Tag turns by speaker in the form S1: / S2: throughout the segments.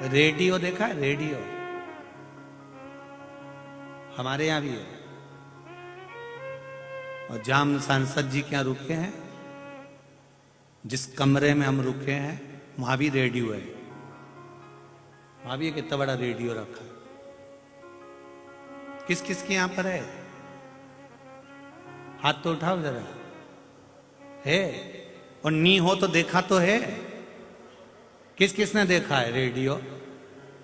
S1: Radio देखा है? Radio हमारे यहां भी है। और जाम सांसद जी क्या रुके हैं, जिस कमरे में हम रुके हैं वहां भी रेडियो है। वहां भी कितना बड़ा रेडियो रखा है। किस किस के यहां पर है? हाथ तो उठाओ जरा। है? और नहीं हो तो देखा तो है? किस किसने देखा है रेडियो?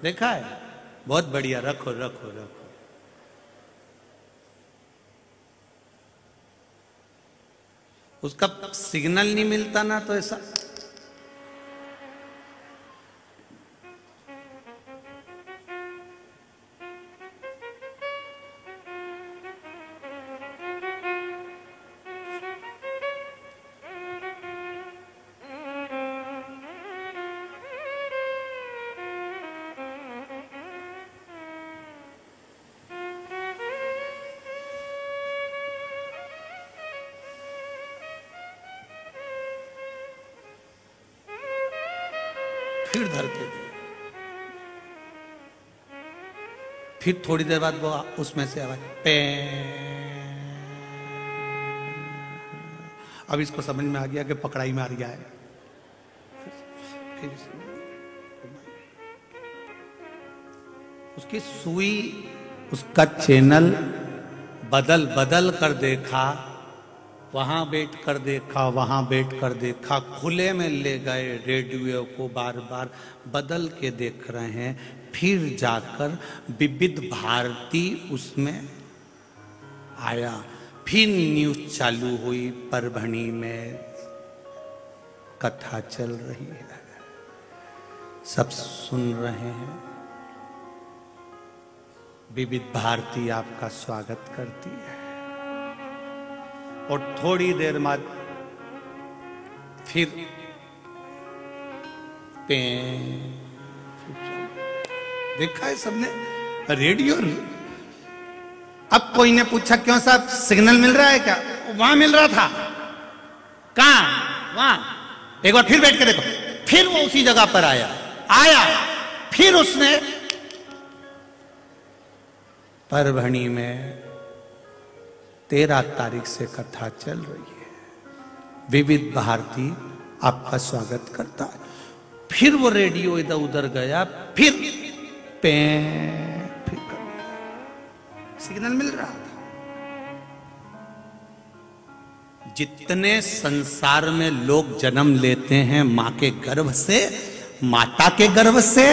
S1: देखा है? बहुत बढ़िया, रखो रखो रखो। उसका सिग्नल नहीं मिलता ना तो ऐसा फिर धरते थे। फिर थोड़ी देर बाद वो उसमें से आवाज पे। अब इसको समझ में आ गया कि पकड़ाई मार गया है। फिर उसकी सुई, उसका चैनल बदल बदल कर देखा, वहां बैठ कर देखा, वहां बैठ कर देखा, खुले में ले गए रेडियो को, बार बार बदल के देख रहे हैं। फिर जाकर विविध भारती उसमें आया। फिर न्यूज चालू हुई, परभणी में कथा चल रही है, सब सुन रहे हैं। विविध भारती आपका स्वागत करती है। और थोड़ी देर बाद फिर देखा है सबने रेडियो। अब कोई ने पूछा क्यों साहब सिग्नल मिल रहा है क्या? वहां मिल रहा था। कहां? वहां। एक बार फिर बैठ के देखो। फिर वो उसी जगह पर आया। फिर उसने परभणी में 13 तारीख से कथा चल रही है। विविध भारती आपका स्वागत करता है। फिर वो रेडियो इधर उधर गया, फिर सिग्नल मिल रहा था। जितने संसार में लोग जन्म लेते हैं मां के गर्भ से, माता के गर्भ से,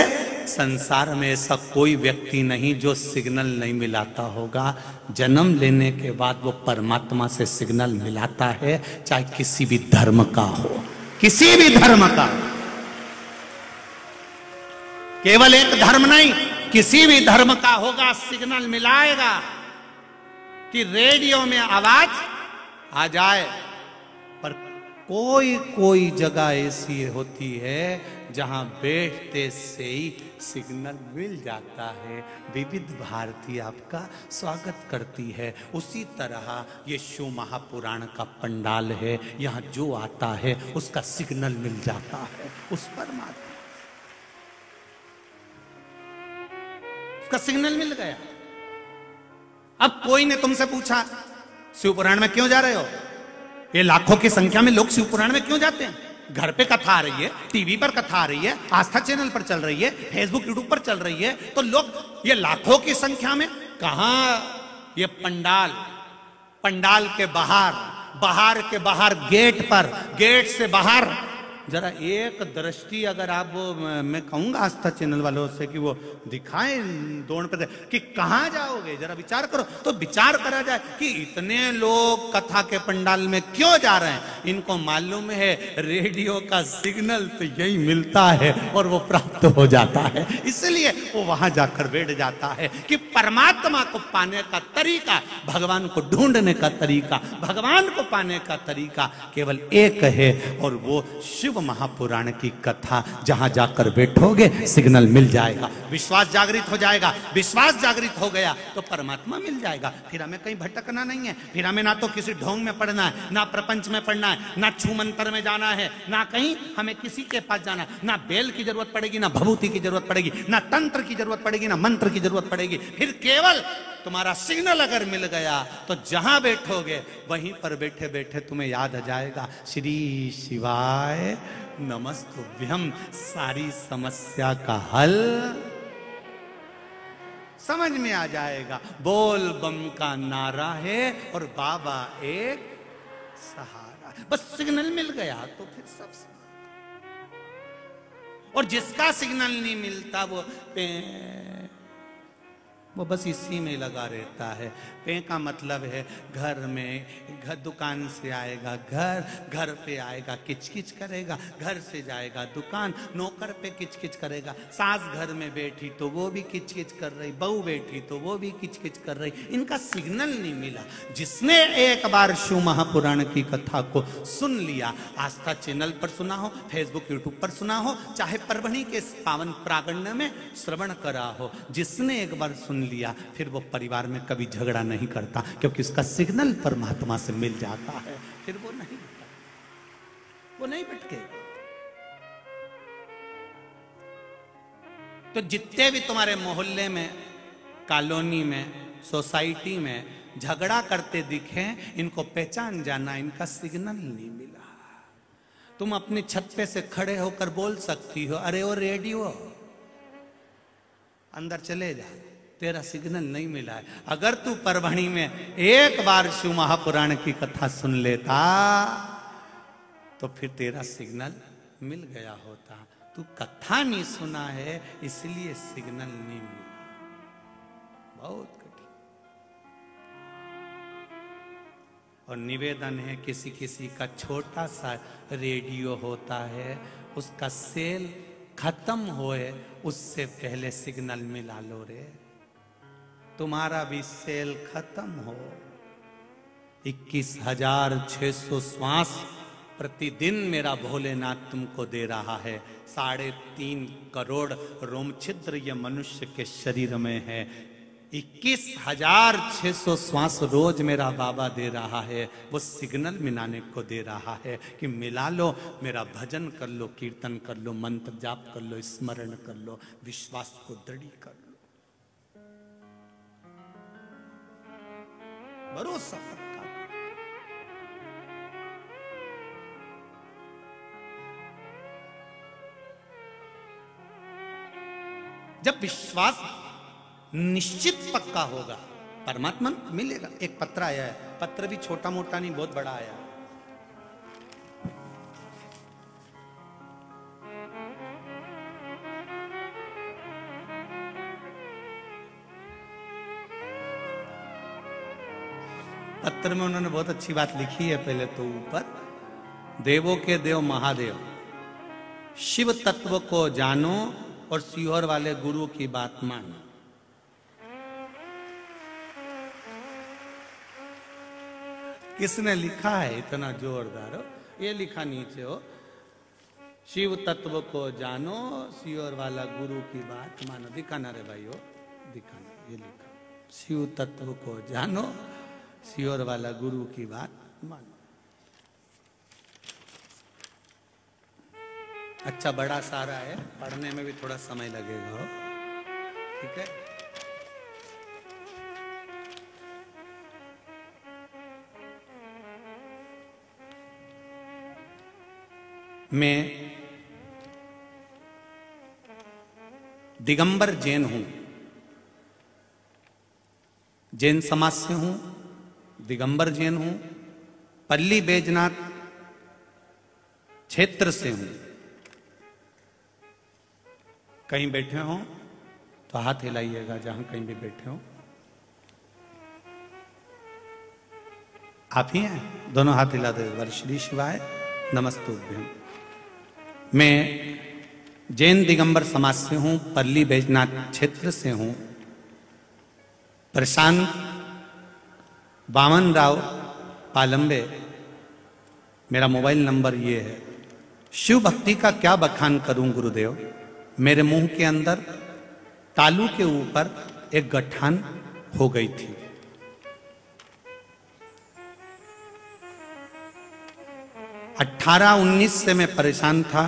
S1: संसार में ऐसा कोई व्यक्ति नहीं जो सिग्नल नहीं मिलाता होगा। जन्म लेने के बाद वो परमात्मा से सिग्नल मिलाता है, चाहे किसी भी धर्म का हो, किसी भी धर्म का। केवल एक धर्म नहीं, किसी भी धर्म का होगा, सिग्नल मिलाएगा कि रेडियो में आवाज आ जाए। पर कोई कोई जगह ऐसी होती है जहां बैठते से ही सिग्नल मिल जाता है। विविध भारती आपका स्वागत करती है। उसी तरह ये शिव महापुराण का पंडाल है, यहां जो आता है उसका सिग्नल मिल जाता है। उस परमात्मा उसका सिग्नल मिल गया। अब कोई ने तुमसे पूछा शिव पुराण में क्यों जा रहे हो? ये लाखों की संख्या में लोग शिव पुराण में क्यों जाते हैं? घर पे कथा आ रही है, टीवी पर कथा आ रही है, आस्था चैनल पर चल रही है, फेसबुक यूट्यूब पर चल रही है, तो लोग ये लाखों की संख्या में कहां? ये पंडाल के बाहर के बाहर गेट पर, गेट से बाहर जरा एक दृष्टि अगर आप, मैं कहूंगा आस्था चैनल वालों से कि वो दिखाएं दौड़ पे कि कहां जाओगे, जरा विचार करो। तो विचार करा जाए कि इतने लोग कथा के पंडाल में क्यों जा रहे हैं। इनको मालूम है रेडियो का सिग्नल तो यही मिलता है और वो प्राप्त हो जाता है, इसलिए वो वहां जाकर बैठ जाता है कि परमात्मा को पाने का तरीका, भगवान को ढूंढने का तरीका, भगवान को पाने का तरीका केवल एक है और वो शिव शिव महापुराण की कथा जहां जाकर बैठोगे सिग्नल मिल जाएगा, विश्वास जागृत हो जाएगा। विश्वास जागृत हो गया तो परमात्मा मिल जाएगा। फिर हमें कहीं भटकना नहीं है, फिर हमें ना तो किसी ढोंग में पड़ना है, ना प्रपंच में पड़ना है, ना छू मंत्र में जाना है, ना कहीं हमें किसी के पास जाना है, ना बेल की जरूरत पड़ेगी, ना भभूति की जरूरत पड़ेगी, ना तंत्र की जरूरत पड़ेगी, ना मंत्र की जरूरत पड़ेगी। फिर केवल तुम्हारा सिग्नल अगर मिल गया तो जहां बैठोगे वहीं पर बैठे बैठे तुम्हें याद आ जाएगा, श्री शिवाय नमस्तुभ्यम, सारी समस्या का हल समझ में आ जाएगा। बोल बम का नारा है और बाबा एक सहारा। बस सिग्नल मिल गया तो फिर सब और जिसका सिग्नल नहीं मिलता वो बस इसी में लगा रहता है। पे का मतलब है घर में, घर दुकान से आएगा घर, घर पे आएगा किचकिच करेगा, घर से जाएगा दुकान, नौकर पे किचकिच करेगा, सास घर में बैठी तो वो भी किचकिच कर रही, बहू बैठी तो वो भी किचकिच कर रही। इनका सिग्नल नहीं मिला। जिसने एक बार शिव महापुराण की कथा को सुन लिया, आस्था चैनल पर सुना हो, फेसबुक यूट्यूब पर सुना हो, चाहे परभणी के पावन प्रांगण में श्रवण करा हो, जिसने एक बार सुन लिया फिर वो परिवार में कभी झगड़ा नहीं करता, क्योंकि उसका सिग्नल परमात्मा से मिल जाता है। फिर वो नहीं भटके। तो जितने भी तुम्हारे मोहल्ले में, कॉलोनी में, सोसाइटी में झगड़ा करते दिखे, इनको पहचान जाना, इनका सिग्नल नहीं मिला। तुम अपनी छत पे से खड़े होकर बोल सकती हो, अरे वो रेडियो अंदर चले जा, तेरा सिग्नल नहीं मिला है। अगर तू परभणी में एक बार शिव महापुराण की कथा सुन लेता तो फिर तेरा सिग्नल मिल गया होता। तू कथा नहीं सुना है इसलिए सिग्नल नहीं मिला। बहुत कठिन। और निवेदन है, किसी किसी का छोटा सा रेडियो होता है, उसका सेल खत्म होए उससे पहले सिग्नल मिला लो रे। तुम्हारा भी सेल खत्म हो। 21,600 श्वास प्रतिदिन मेरा भोलेनाथ तुमको दे रहा है। 3.5 करोड़ रोम छिद्र ये मनुष्य के शरीर में है। 21,600 श्वास रोज मेरा बाबा दे रहा है। वो सिग्नल मिलाने को दे रहा है कि मिला लो, मेरा भजन कर लो, कीर्तन कर लो, मंत्र जाप कर लो, स्मरण कर लो, विश्वास को दृढ़ कर लो, भरोसा पक्का। जब विश्वास निश्चित पक्का होगा, परमात्मा मिलेगा। एक पत्र आया है, पत्र भी छोटा मोटा नहीं, बहुत बड़ा आया है। पत्र में उन्होंने बहुत अच्छी बात लिखी है। पहले तो ऊपर, देवों के देव महादेव, शिव तत्व को जानो और सीहोर वाले गुरु की बात मानो। किसने लिखा है इतना जोरदार? हो ये लिखा नीचे हो, शिव तत्व को जानो, सीहोर वाला गुरु की बात मानो। दिखाना रे भाई, हो दिखाना, ये लिखा, शिव तत्व को जानो, सीहोर वाला गुरु की बात मानो। अच्छा, बड़ा सारा है, पढ़ने में भी थोड़ा समय लगेगा। हो ठीक है। मैं दिगंबर जैन हूं, जैन समाज से हूं, दिगंबर जैन हूं, पल्ली बैजनाथ क्षेत्र से हूं। कहीं बैठे हो तो हाथ हिलाइएगा, जहां कहीं भी बैठे हो। आप ही हैं? दोनों हाथ हिला दे। श्री शिवाय नमस्तुभ्यम। मैं जैन दिगंबर समाज से हूं, पल्ली बैजनाथ क्षेत्र से हूं। प्रशांत वामन राव पालंबे मेरा मोबाइल नंबर ये है। शिव भक्ति का क्या बखान करूं गुरुदेव। मेरे मुंह के अंदर तालू के ऊपर एक गठान हो गई थी। अठारह 19 से मैं परेशान था,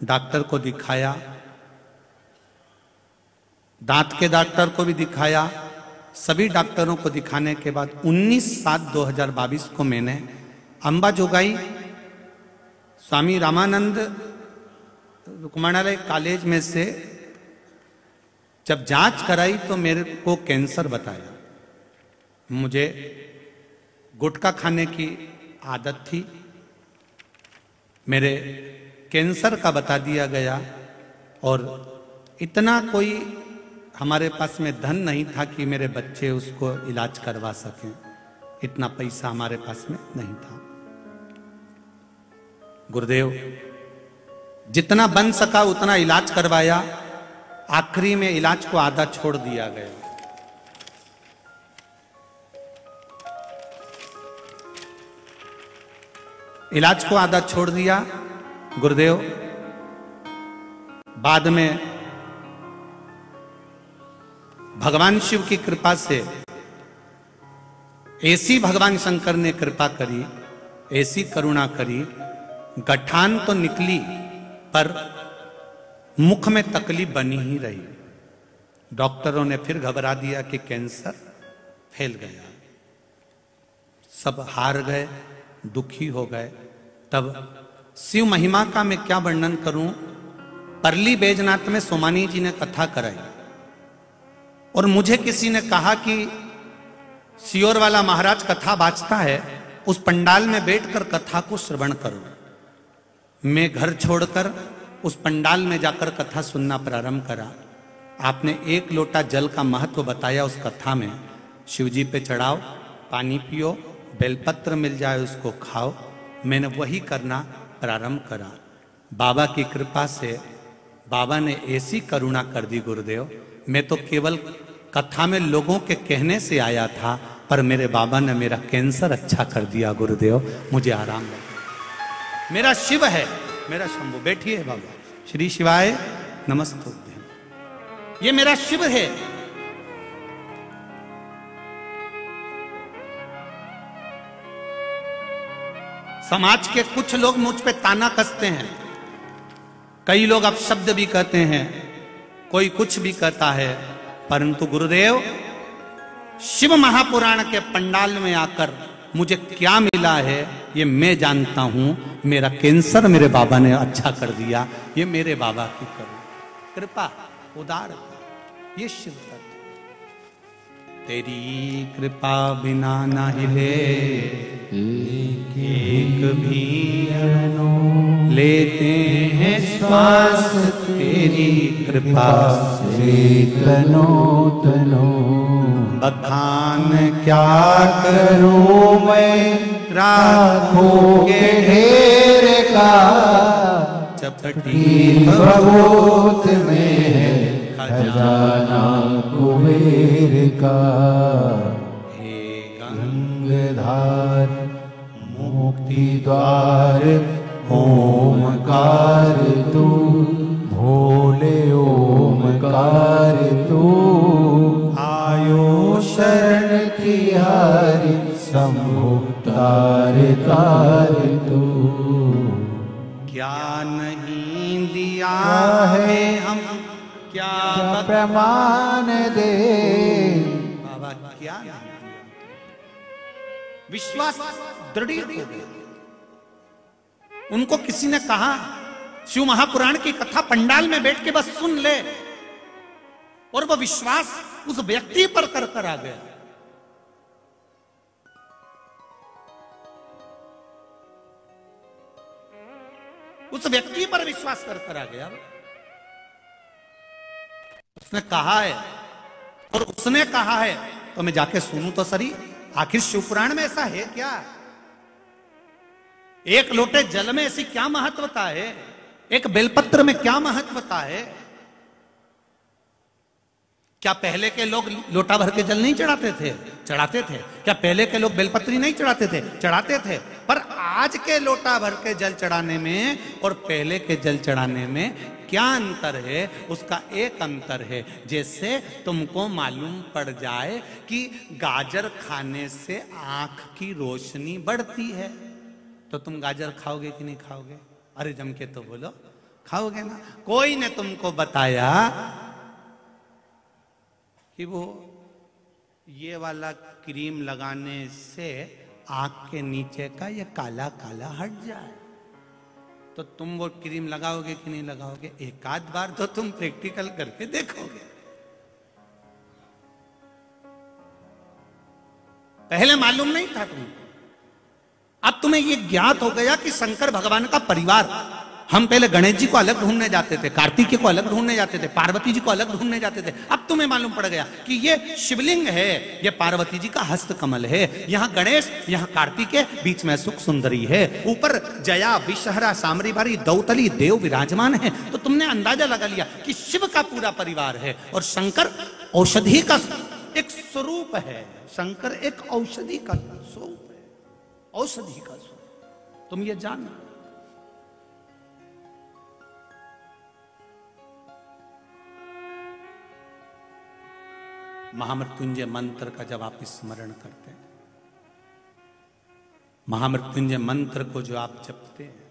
S1: डॉक्टर को दिखाया, दांत के डॉक्टर को भी दिखाया। सभी डॉक्टरों को दिखाने के बाद 19/7/2022 को मैंने अंबा जोगाई स्वामी रामानंद रुक्माणालय कॉलेज में से जब जांच कराई तो मेरे को कैंसर बताया। मुझे गुटखा खाने की आदत थी, मेरे कैंसर का बता दिया गया और इतना कोई हमारे पास में धन नहीं था कि मेरे बच्चे उसको इलाज करवा सकें, इतना पैसा हमारे पास में नहीं था। गुरुदेव जितना बन सका उतना इलाज करवाया, आखिरी में इलाज को आधा छोड़ दिया गया। इलाज को आधा छोड़ दिया गुरुदेव। बाद में भगवान शिव की कृपा से ऐसी भगवान शंकर ने कृपा करी, ऐसी करुणा करी, गठान तो निकली पर मुख में तकलीफ बनी ही रही। डॉक्टरों ने फिर घबरा दिया कि कैंसर फैल गया। सब हार गए, दुखी हो गए। तब शिव महिमा का मैं क्या वर्णन करूं। परली बैजनाथ में सोमानी जी ने कथा कराई और मुझे किसी ने कहा कि सियोर वाला महाराज कथा बाजता है, उस पंडाल में बैठकर कथा को श्रवण करो। मैं घर छोड़कर उस पंडाल में जाकर कथा सुनना प्रारंभ करा। आपने एक लोटा जल का महत्व बताया उस कथा में। शिवजी पे चढ़ाओ, पानी पियो, बेलपत्र मिल जाए उसको खाओ। मैंने वही करना प्रारंभ करा। बाबा की कृपा से बाबा ने ऐसी करुणा कर दी गुरुदेव। मैं तो केवल कथा में लोगों के कहने से आया था, पर मेरे बाबा ने मेरा कैंसर अच्छा कर दिया गुरुदेव। मुझे आराम लगा। मेरा शिव है, मेरा शंभु। बैठिए बाबा। श्री शिवाय नमस्तुभ्यं। ये मेरा शिव है। समाज के कुछ लोग मुझ पे ताना कसते हैं, कई लोग अपशब्द भी कहते हैं, कोई कुछ भी कहता है, परंतु गुरुदेव शिव महापुराण के पंडाल में आकर मुझे क्या मिला है ये मैं जानता हूं। मेरा कैंसर मेरे बाबा ने अच्छा कर दिया। ये मेरे बाबा की कृपा, उदारता, ये शिव तत्व। तेरी कृपा बिना ना हिले एक भी अणु, लेते हैं श्वास तेरी कृपा से तनो तनो। बखान क्या करूं मैं राखों के ढेर का, चपटी भगवत में है खजाना कुबेर का। हे गंगाधार मुक्ति द्वार ओमकार तू, भोले ओमकार तू। आयो शरण तिहारी शंभु तार तार तू। क्या नहीं दिया है हम, क्या प्रमाण दे बाबा, क्या नहीं दिया। विश्वास दृढ़ हो गया। उनको किसी ने कहा शिव महापुराण की कथा पंडाल में बैठ के बस सुन ले, और वह विश्वास उस व्यक्ति पर कर आ गया। उस व्यक्ति पर विश्वास कर आ गया। उसने कहा है और उसने कहा है तो मैं जाके सुनूं तो सही, आखिर शिवपुराण में ऐसा है क्या? एक लोटे जल में ऐसी क्या महत्वता है? एक बेलपत्र में क्या महत्वता है? क्या पहले के लोग लोटा भर के जल नहीं चढ़ाते थे? चढ़ाते थे। क्या पहले के लोग बेलपत्री नहीं चढ़ाते थे? चढ़ाते थे। पर आज के लोटा भर के जल चढ़ाने में और पहले के जल चढ़ाने में क्या अंतर है? उसका एक अंतर है, जैसे तुमको मालूम पड़ जाए कि गाजर खाने से आंख की रोशनी बढ़ती है, तो तुम गाजर खाओगे कि नहीं खाओगे? अरे जम के तो बोलो, खाओगे ना। कोई ने तुमको बताया कि वो ये वाला क्रीम लगाने से आंख के नीचे का ये काला काला हट जाए, तो तुम वो क्रीम लगाओगे कि नहीं लगाओगे? एक आध बार तो तुम प्रैक्टिकल करके देखोगे। पहले मालूम नहीं था तुमको, अब तुम्हें ये ज्ञात हो गया कि शंकर भगवान का परिवार। हम पहले गणेश जी को अलग ढूंढने जाते थे, कार्तिकेय को अलग ढूंढने जाते थे, पार्वती जी को अलग ढूंढने जाते थे। अब तुम्हें मालूम पड़ गया कि ये शिवलिंग है, ये पार्वती जी का हस्त कमल है, यहां गणेश, यहां कार्तिकेय, बीच में सुख सुंदरी है, ऊपर जया विषहरा सामरी भारी दौतली देव विराजमान है। तो तुमने अंदाजा लगा लिया कि शिव का पूरा परिवार है और शंकर औषधि का एक स्वरूप है। शंकर एक औषधि का स्वरूप है, औषधि का स्वरूप, तुम ये जानो। महामृत्युंजय मंत्र का जब आप स्मरण करते हैं, महामृत्युंजय मंत्र को जो आप जपते हैं,